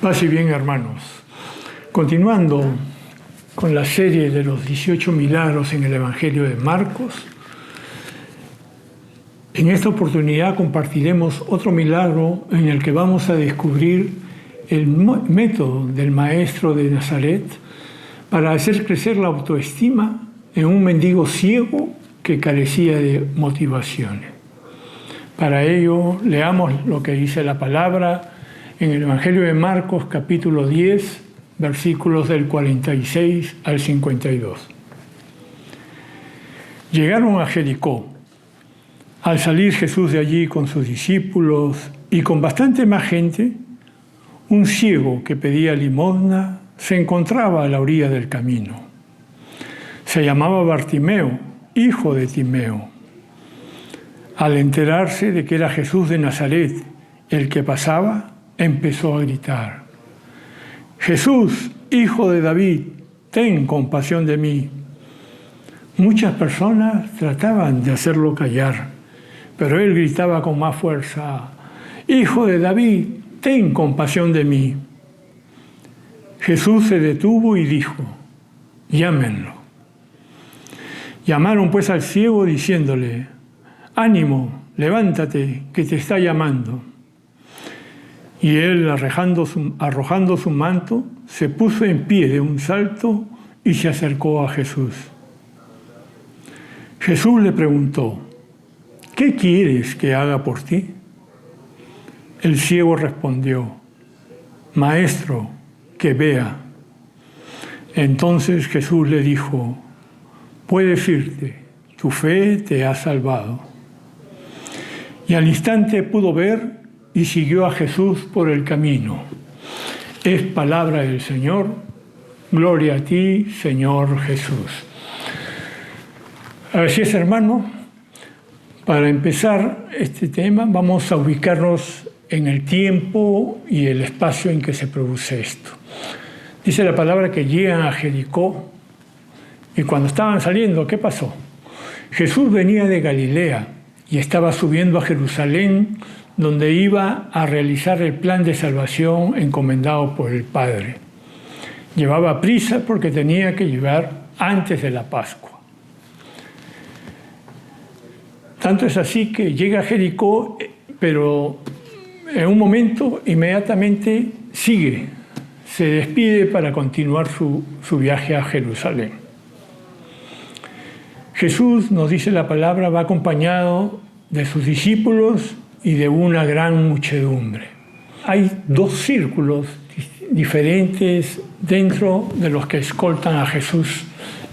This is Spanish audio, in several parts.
Paz y bien, hermanos. Continuando con la serie de los 18 milagros en el Evangelio de Marcos, en esta oportunidad compartiremos otro milagro en el que vamos a descubrir el método del Maestro de Nazaret para hacer crecer la autoestima en un mendigo ciego que carecía de motivaciones. Para ello, leamos lo que dice la palabra en el Evangelio de Marcos, capítulo 10, versículos del 46 al 52. Llegaron a Jericó. Al salir Jesús de allí con sus discípulos y con bastante más gente, un ciego que pedía limosna se encontraba a la orilla del camino. Se llamaba Bartimeo, hijo de Timeo. Al enterarse de que era Jesús de Nazaret el que pasaba, empezó a gritar: «Jesús, hijo de David, ten compasión de mí». Muchas personas trataban de hacerlo callar, pero él gritaba con más fuerza: «Hijo de David, ten compasión de mí». Jesús se detuvo y dijo: «Llámenlo». Llamaron pues al ciego diciéndole: «Ánimo, levántate, que te está llamando». Y él, arrojando su manto, se puso en pie de un salto y se acercó a Jesús. Jesús le preguntó: «¿Qué quieres que haga por ti?». El ciego respondió: «Maestro, que vea». Entonces Jesús le dijo: «Puedes irte, tu fe te ha salvado». Y al instante pudo ver y siguió a Jesús por el camino. Es palabra del Señor. Gloria a ti, Señor Jesús. Así es, hermano. Para empezar este tema, vamos a ubicarnos en el tiempo y el espacio en que se produce esto. Dice la palabra que llegan a Jericó y cuando estaban saliendo, ¿qué pasó? Jesús venía de Galilea y estaba subiendo a Jerusalén, donde iba a realizar el plan de salvación encomendado por el Padre. Llevaba prisa porque tenía que llegar antes de la Pascua. Tanto es así que llega a Jericó, pero en un momento inmediatamente se despide para continuar su viaje a Jerusalén. Jesús, nos dice la palabra, va acompañado de sus discípulos y de una gran muchedumbre. Hay dos círculos diferentes dentro de los que escoltan a Jesús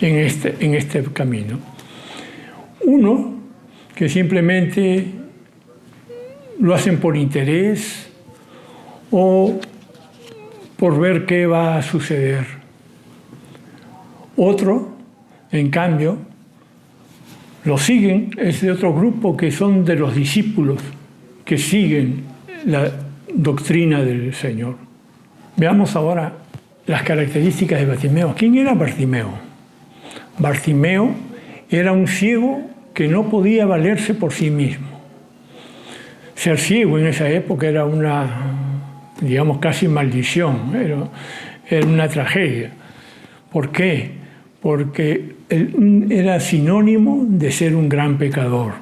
en este camino. Uno, que simplemente lo hacen por interés o por ver qué va a suceder. Otro, en cambio, lo siguen, es de otro grupo que son de los discípulos que siguen la doctrina del Señor. Veamos ahora las características de Bartimeo. ¿Quién era Bartimeo? Bartimeo era un ciego que no podía valerse por sí mismo. Ser ciego en esa época era una, digamos, casi maldición, era una tragedia. ¿Por qué? Porque él era sinónimo de ser un gran pecador,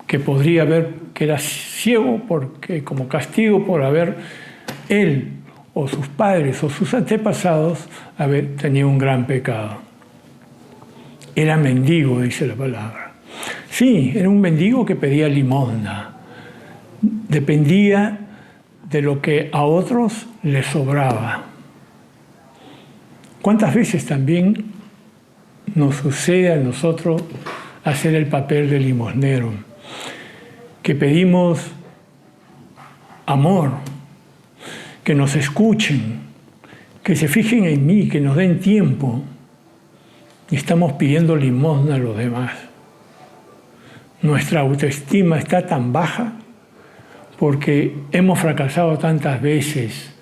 que podría haber, que era ciego porque como castigo por haber él o sus padres o sus antepasados haber tenido un gran pecado. Era mendigo, dice la palabra. Sí, era un mendigo que pedía limosna. Dependía de lo que a otros les sobraba. ¿Cuántas veces también nos sucede a nosotros hacer el papel de limosnero? Que pedimos amor, que nos escuchen, que se fijen en mí, que nos den tiempo. Y estamos pidiendo limosna a los demás. Nuestra autoestima está tan baja porque hemos fracasado tantas veces.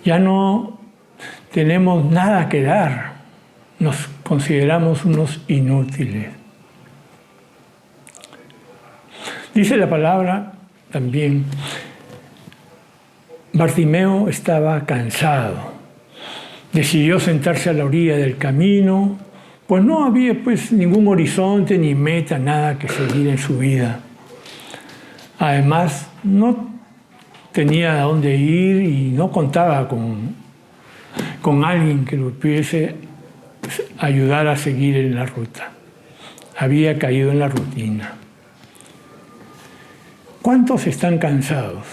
Ya no tenemos nada que dar. Nos consideramos unos inútiles. Dice la palabra también Bartimeo estaba cansado. Decidió sentarse a la orilla del camino, pues no había ningún horizonte ni meta, nada que seguir en su vida. Además, no tenía a dónde ir y no contaba con alguien que lo pudiese ayudar a seguir en la ruta. Había caído en la rutina. ¿Cuántos están cansados?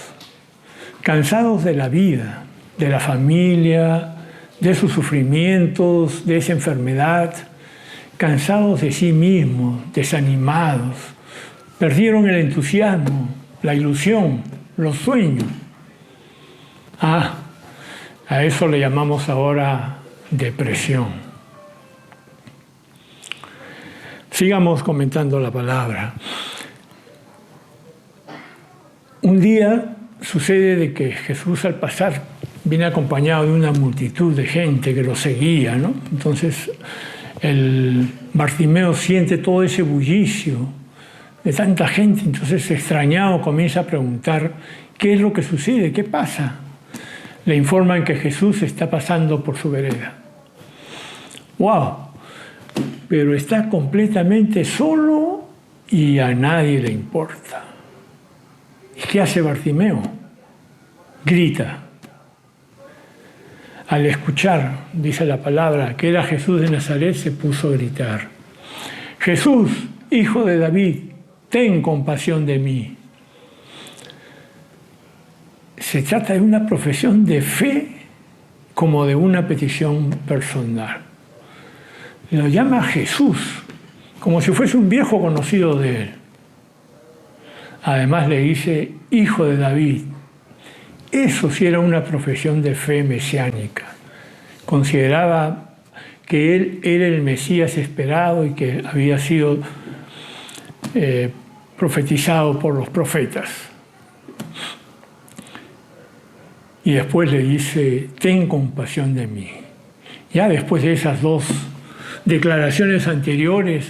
Cansados de la vida, de la familia, de sus sufrimientos, de esa enfermedad, cansados de sí mismos, desanimados, perdieron el entusiasmo, la ilusión, los sueños. A eso le llamamos ahora depresión. Sigamos comentando la palabra. Un día sucede de que Jesús al pasar viene acompañado de una multitud de gente que lo seguía, ¿no? Entonces el Bartimeo siente todo ese bullicio de tanta gente, entonces extrañado comienza a preguntar qué es lo que sucede, qué pasa. Le informan que Jesús está pasando por su vereda. ¡Wow! Pero está completamente solo y a nadie le importa. ¿Y qué hace Bartimeo? Grita. Al escuchar, dice la palabra, que era Jesús de Nazaret, se puso a gritar: Jesús, hijo de David, ten compasión de mí. Se trata de una profesión de fe como de una petición personal. Lo llama Jesús, como si fuese un viejo conocido de él. Además le dice, hijo de David. Eso sí era una profesión de fe mesiánica. Consideraba que él era el Mesías esperado y que había sido profetizado por los profetas. Y después le dice, ten compasión de mí. Ya después de esas dos declaraciones anteriores,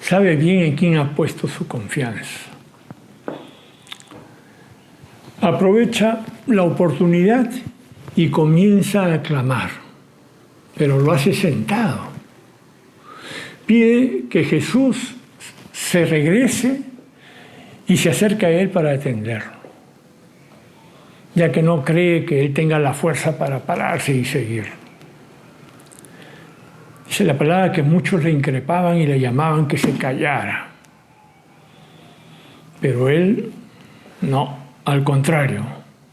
sabe bien en quién ha puesto su confianza. Aprovecha la oportunidad y comienza a clamar, pero lo hace sentado. Pide que Jesús se regrese y se acerque a él para atenderlo, ya que no cree que él tenga la fuerza para pararse y seguir. Dice la palabra que muchos le increpaban y le llamaban que se callara, pero él no. Al contrario,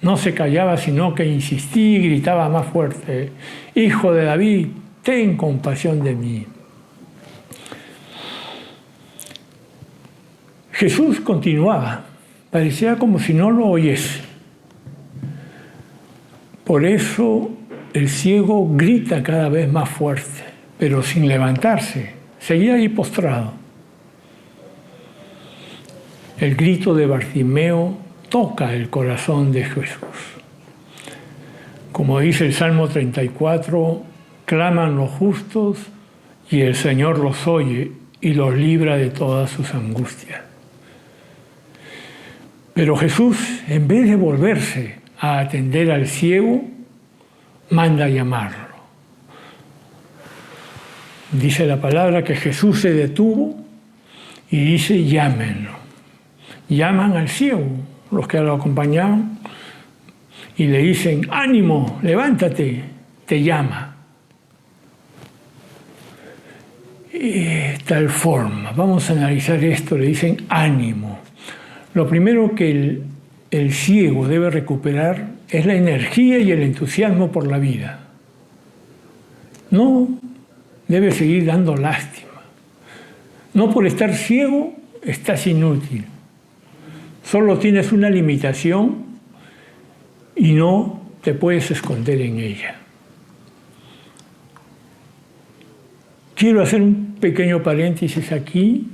no se callaba, sino que insistía y gritaba más fuerte: Hijo de David, ten compasión de mí. Jesús continuaba, parecía como si no lo oyese. Por eso el ciego grita cada vez más fuerte, pero sin levantarse, seguía ahí postrado. El grito de Bartimeo toca el corazón de Jesús. Como dice el Salmo 34, claman los justos y el Señor los oye y los libra de todas sus angustias. Pero Jesús, en vez de volverse a atender al ciego, manda a llamarlo. Dice la palabra que Jesús se detuvo y dice, llámenlo. Llaman al ciego, los que lo acompañaban, y le dicen, ánimo, levántate, te llama. De tal forma, vamos a analizar esto, le dicen ánimo. Lo primero que el ciego debe recuperar es la energía y el entusiasmo por la vida. No debe seguir dando lástima. No por estar ciego estás inútil. Solo tienes una limitación y no te puedes esconder en ella. Quiero hacer un pequeño paréntesis aquí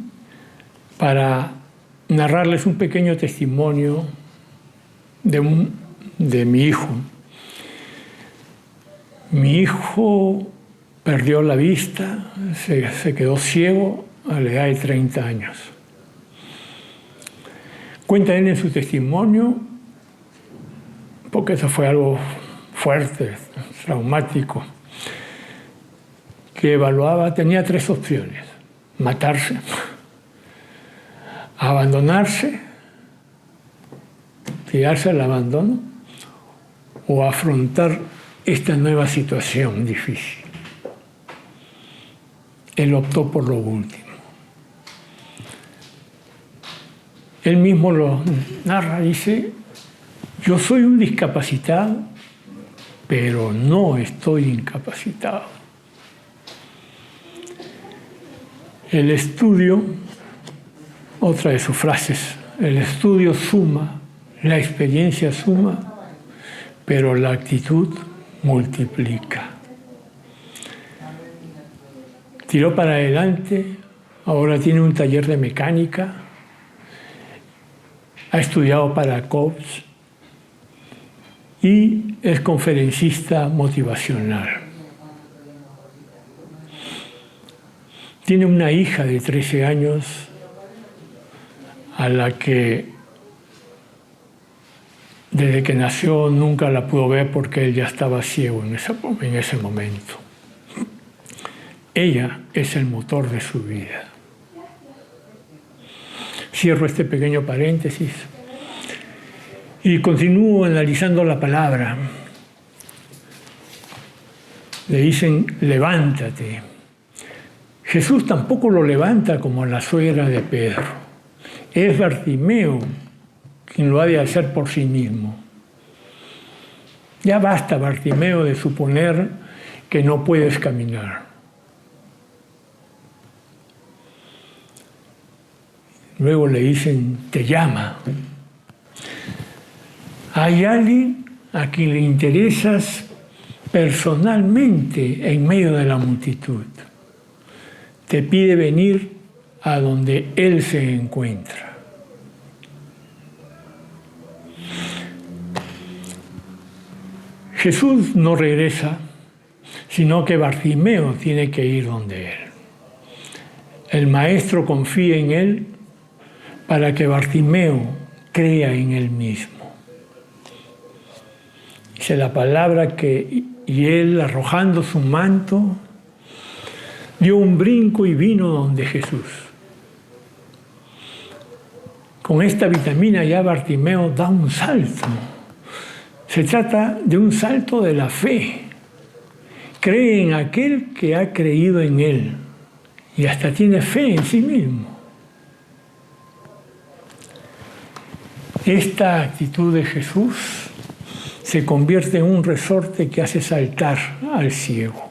para narrarles un pequeño testimonio de mi hijo. Mi hijo perdió la vista, se quedó ciego a la edad de 30 años. Cuenta él en su testimonio porque eso fue algo fuerte, traumático, que evaluaba, tenía 3 opciones: matarse, abandonarse, tirarse al abandono, o afrontar esta nueva situación difícil. Él optó por lo último. Él mismo lo narra, dice: yo soy un discapacitado, pero no estoy incapacitado. El estudio, otra de sus frases, el estudio suma, la experiencia suma, pero la actitud multiplica. Tiró para adelante, ahora tiene un taller de mecánica, ha estudiado para COPS y es conferencista motivacional. Tiene una hija de 13 años a la que desde que nació nunca la pudo ver porque él ya estaba ciego en ese momento. Ella es el motor de su vida. Cierro este pequeño paréntesis y continúo analizando la palabra. Le dicen: levántate. Jesús tampoco lo levanta como la suegra de Pedro. Es Bartimeo quien lo ha de hacer por sí mismo. Ya basta, Bartimeo, de suponer que no puedes caminar. Luego le dicen: te llama. Hay alguien a quien le interesas personalmente en medio de la multitud. Te pide venir a donde Él se encuentra. Jesús no regresa, sino que Bartimeo tiene que ir donde Él. El Maestro confía en Él para que Bartimeo crea en Él mismo. Dice la palabra que y Él, arrojando su manto, dio un brinco y vino donde Jesús. Con esta vitamina ya Bartimeo da un salto. Se trata de un salto de la fe. Cree en aquel que ha creído en Él y hasta tiene fe en sí mismo. Esta actitud de Jesús se convierte en un resorte que hace saltar al ciego.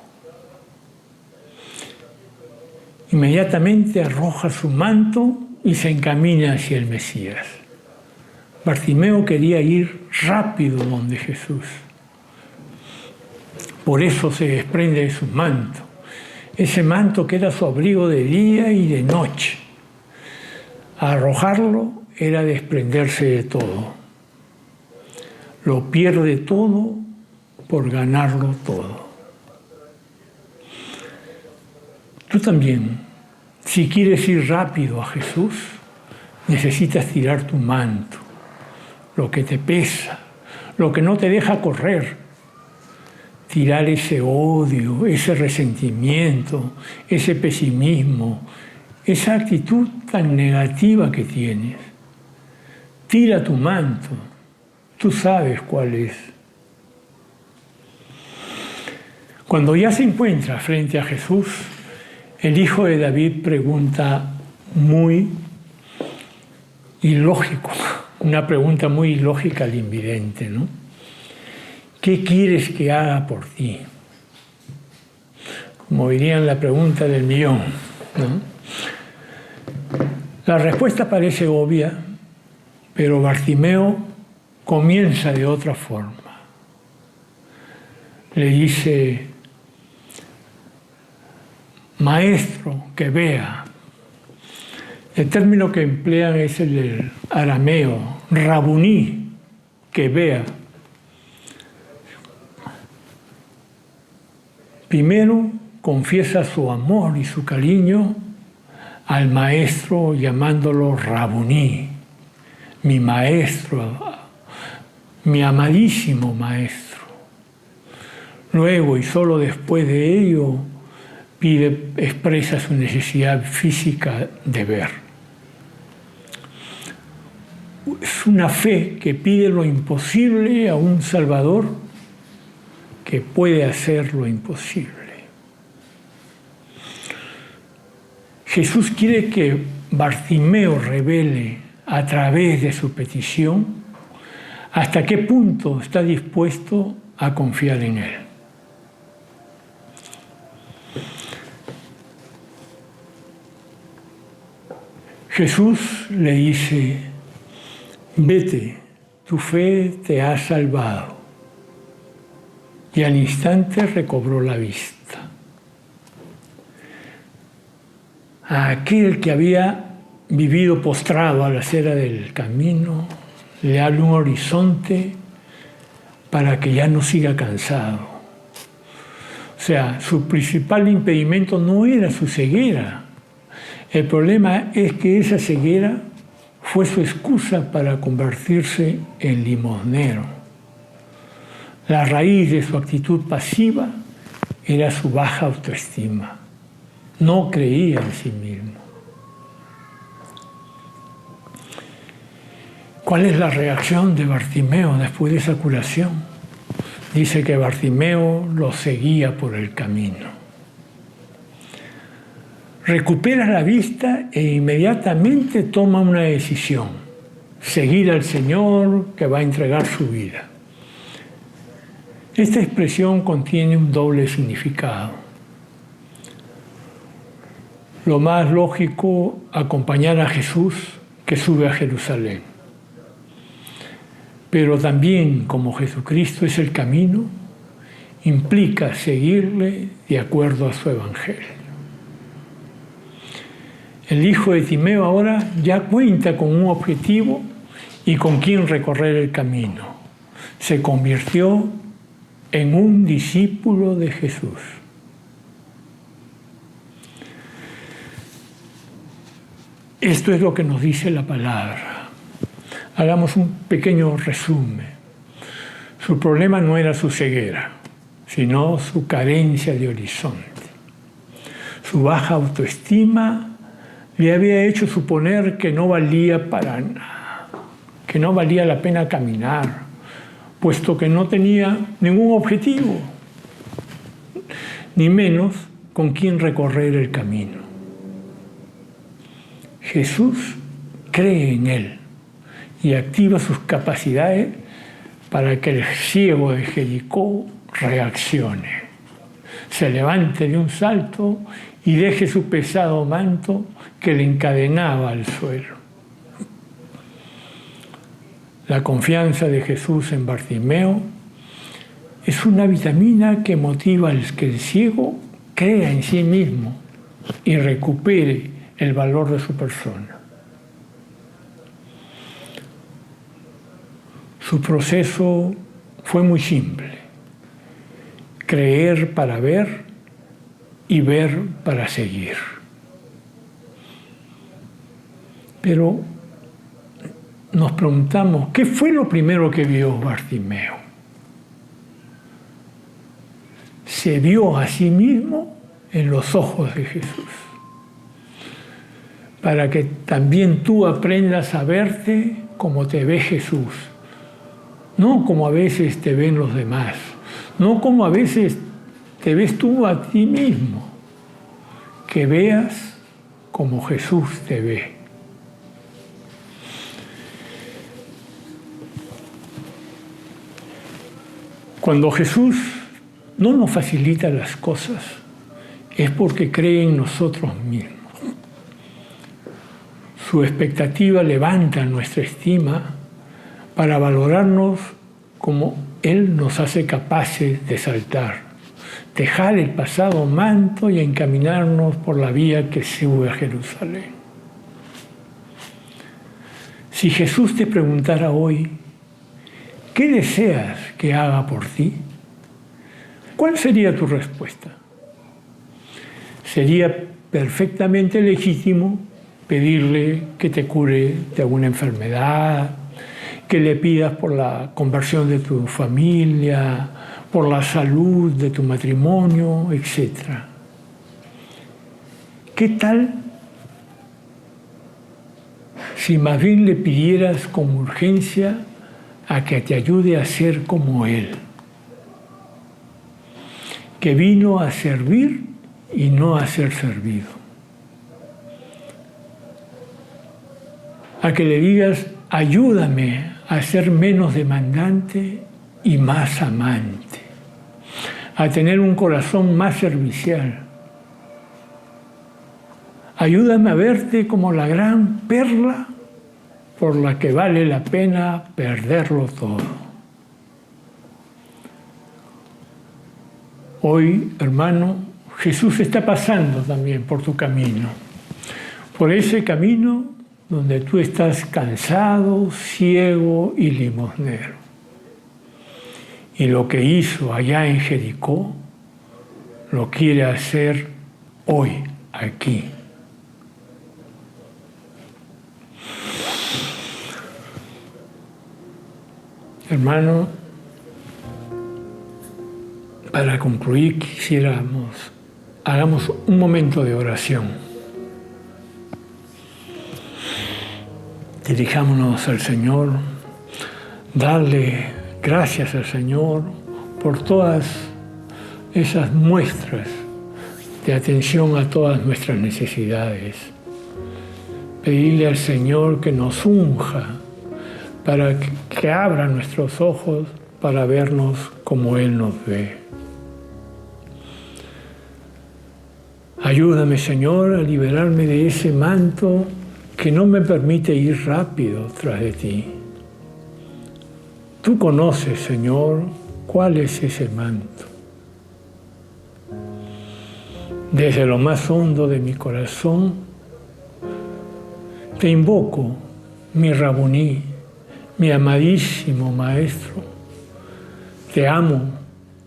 Inmediatamente arroja su manto y se encamina hacia el Mesías. Bartimeo quería ir rápido donde Jesús. Por eso se desprende de su manto. Ese manto que era su abrigo de día y de noche. Arrojarlo era desprenderse de todo. Lo pierde todo por ganarlo todo. Tú también, si quieres ir rápido a Jesús, necesitas tirar tu manto, lo que te pesa, lo que no te deja correr. Tirar ese odio, ese resentimiento, ese pesimismo, esa actitud tan negativa que tienes. Tira tu manto, tú sabes cuál es. Cuando ya se encuentra frente a Jesús, el hijo de David pregunta muy ilógico, una pregunta muy ilógica al invidente, ¿no? ¿Qué quieres que haga por ti? Como dirían la pregunta del millón, ¿no? La respuesta parece obvia, pero Bartimeo comienza de otra forma. Le dice: Maestro, que vea. El término que emplean es el del arameo, rabuní, que vea. Primero confiesa su amor y su cariño al maestro llamándolo rabuní, mi maestro, mi amadísimo Maestro. Luego y solo después de ello expresa su necesidad física de ver. Es una fe que pide lo imposible a un Salvador que puede hacer lo imposible. Jesús quiere que Bartimeo revele a través de su petición hasta qué punto está dispuesto a confiar en Él. Jesús le dice: vete, tu fe te ha salvado. Y al instante recobró la vista. A aquel que había vivido postrado a la acera del camino, le abre un horizonte para que ya no siga cansado. O sea, su principal impedimento no era su ceguera. El problema es que esa ceguera fue su excusa para convertirse en limosnero. La raíz de su actitud pasiva era su baja autoestima. No creía en sí mismo. ¿Cuál es la reacción de Bartimeo después de esa curación? Dice que Bartimeo lo seguía por el camino. Recupera la vista e inmediatamente toma una decisión: seguir al Señor que va a entregar su vida. Esta expresión contiene un doble significado. Lo más lógico, acompañar a Jesús que sube a Jerusalén. Pero también, como Jesucristo es el camino, implica seguirle de acuerdo a su evangelio. El hijo de Timeo ahora ya cuenta con un objetivo y con quien recorrer el camino. Se convirtió en un discípulo de Jesús. Esto es lo que nos dice la palabra. Hagamos un pequeño resumen. Su problema no era su ceguera, sino su carencia de horizonte. Su baja autoestima le había hecho suponer que no valía para nada, que no valía la pena caminar, puesto que no tenía ningún objetivo, ni menos con quién recorrer el camino. Jesús cree en él y activa sus capacidades para que el ciego de Jericó reaccione, se levante de un salto y deje su pesado manto que le encadenaba al suelo. La confianza de Jesús en Bartimeo es una vitamina que motiva al que el ciego crea en sí mismo y recupere el valor de su persona. Su proceso fue muy simple: creer para ver y ver para seguir. Pero nos preguntamos, ¿qué fue lo primero que vio Bartimeo? Se vio a sí mismo en los ojos de Jesús, para que también tú aprendas a verte como te ve Jesús, no como a veces te ven los demás, no como a veces te ves tú a ti mismo, que veas como Jesús te ve. Cuando Jesús no nos facilita las cosas, es porque cree en nosotros mismos. Su expectativa levanta nuestra estima para valorarnos como Él nos hace capaces de saltar, dejar el pasado manto y encaminarnos por la vía que sube a Jerusalén. Si Jesús te preguntara hoy, ¿qué deseas que haga por ti? ¿Cuál sería tu respuesta? Sería perfectamente legítimo pedirle que te cure de alguna enfermedad, que le pidas por la conversión de tu familia, por la salud de tu matrimonio, etc. ¿Qué tal si más bien le pidieras con urgencia a que te ayude a ser como Él, que vino a servir y no a ser servido? A que le digas, ayúdame a ser menos demandante y más amante, a tener un corazón más servicial. Ayúdame a verte como la gran perla por la que vale la pena perderlo todo. Hoy, hermano, Jesús está pasando también por tu camino, por ese camino donde tú estás cansado, ciego y limosnero. Y lo que hizo allá en Jericó, lo quiere hacer hoy, aquí. Hermano, para concluir hagamos un momento de oración. Dirijámonos al Señor, darle gracias al Señor por todas esas muestras de atención a todas nuestras necesidades. Pedirle al Señor que nos unja, para que abra nuestros ojos para vernos como Él nos ve. Ayúdame, Señor, a liberarme de ese manto que no me permite ir rápido tras de ti. Tú conoces, Señor, cuál es ese manto. Desde lo más hondo de mi corazón, te invoco, mi Rabuní, mi amadísimo Maestro. Te amo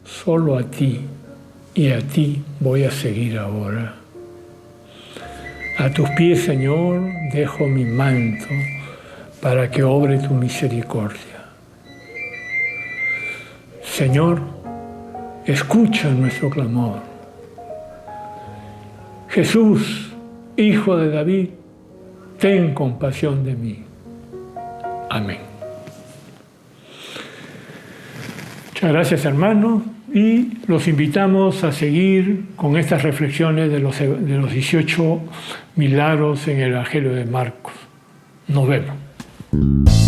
solo a ti y a ti voy a seguir ahora. A tus pies, Señor, dejo mi manto para que obre tu misericordia. Señor, escucha nuestro clamor. Jesús, Hijo de David, ten compasión de mí. Amén. Muchas gracias, hermanos, y los invitamos a seguir con estas reflexiones de los 18 milagros en el Evangelio de Marcos. Nos vemos.